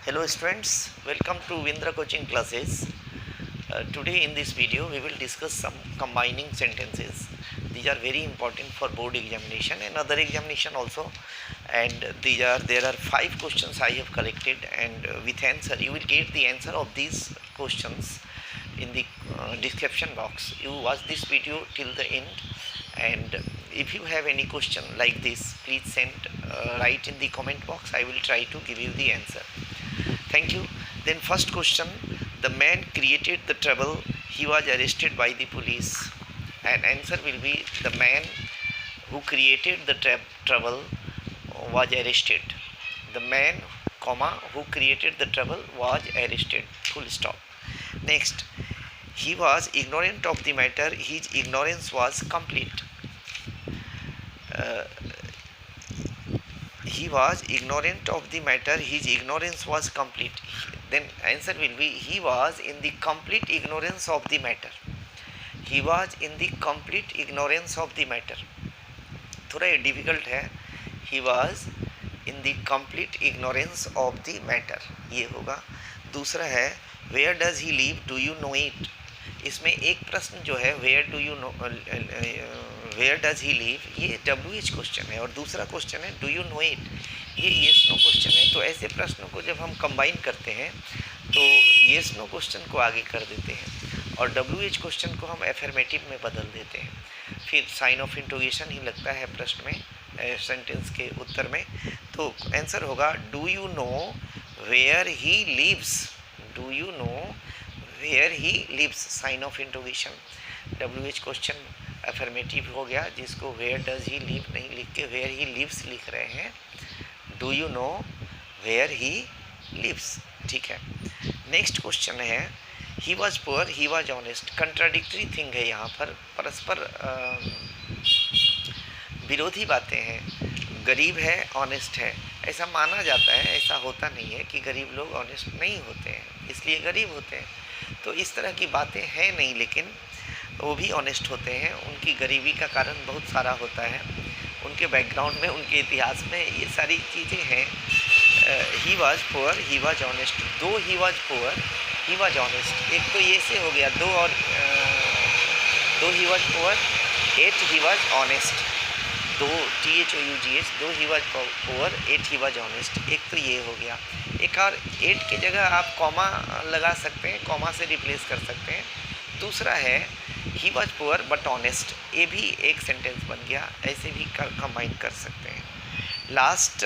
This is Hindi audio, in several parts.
Hello students, welcome to Vindra coaching classes. Today in this video we will discuss some combining sentences. These are very important for board examination and other examination also, and there are 5 questions I have collected, and with answer you will get the answer of these questions in the description box. You watch this video till the end, and if you have any question like this, please send write in the comment box. I will try to give you the answer. Thank you. Then first question, the man created the trouble, he was arrested by the police. And answer will be the man who created the trouble was arrested. The man, comma, who created the trouble was arrested. Full stop. Next, he was ignorant of the matter, his ignorance was complete. He was ignorant of the matter, his ignorance was complete. Then answer will be he was in the complete ignorance of the matter. He was in the complete ignorance of the matter. थोड़ा ये डिफिकल्ट है. He was in the complete ignorance of the matter, ये होगा. दूसरा है where does he live, do you know it. इसमें एक प्रश्न जो है where do you know, where does he live, ये WH क्वेश्चन है, और दूसरा क्वेश्चन है do you know it, ये yes no क्वेश्चन है. तो ऐसे प्रश्नों को जब हम कंबाइन करते हैं तो yes no क्वेश्चन को आगे कर देते हैं और WH क्वेश्चन को हम एफर्मेटिव में बदल देते हैं. फिर साइन ऑफ इंटरोगेशन ही लगता है प्रश्न में, सेंटेंस के उत्तर में. तो आंसर होगा do you know where he lives. Do you know where he lives, sign of interrogation. WH question affirmative हो गया, जिसको वेयर डज ही लिव नहीं लिख के वेयर ही लिव्स लिख रहे हैं. Do you know where he lives. ठीक है. नेक्स्ट क्वेश्चन है he was poor he was honest. Contradictory thing है यहाँ पर, परस्पर विरोधी बातें हैं. गरीब है, ऑनेस्ट है, ऐसा माना जाता है, ऐसा होता नहीं है कि गरीब लोग ऑनेस्ट नहीं होते हैं इसलिए गरीब होते हैं. तो इस तरह की बातें हैं नहीं, लेकिन वो भी ऑनेस्ट होते हैं. उनकी गरीबी का कारण बहुत सारा होता है, उनके बैकग्राउंड में, उनके इतिहास में ये सारी चीज़ें हैं. He was poor he was honest. Though he was poor he was honest. एक तो ये से हो गया दो, और though he was poor, yet he was honest. Though THOUGH, though he was poor, yet he was honest. एक तो ये हो गया. एक और एट की जगह आप कॉमा लगा सकते हैं, कॉमा से रिप्लेस कर सकते हैं. दूसरा है he was poor but honest, ये भी एक सेंटेंस बन गया. ऐसे भी कंबाइन कर सकते हैं. Last,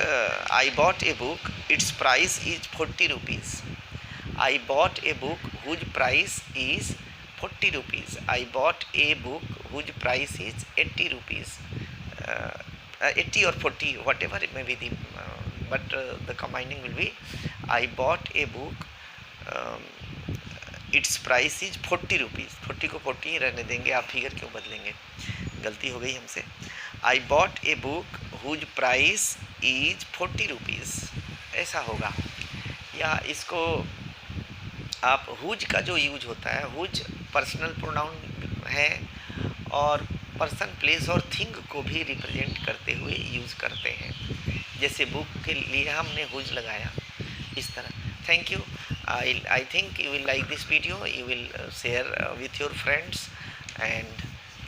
I bought a book its price is 40 rupees. I bought a book whose price is 40 rupees. I bought a book whose price is 80 rupees. 80 or 40, whatever it may be, but the combining will be I bought a book, its price is 40 rupees. 40 को 40 ही रहने देंगे, आप फिगर क्यों बदलेंगे, गलती हो गई हमसे. I bought a book whose price is 40 rupees, ऐसा होगा. या इसको आप हुज का जो यूज होता है, हुज पर्सनल प्रोनाउन है और पर्सन, प्लेस और थिंग को भी रिप्रेजेंट करते हुए यूज़ करते हैं. जैसे बुक के लिए हमने हुज लगाया, इस तरह. Thank you. I think you will like this video, you will share with your friends, and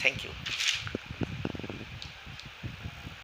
thank you.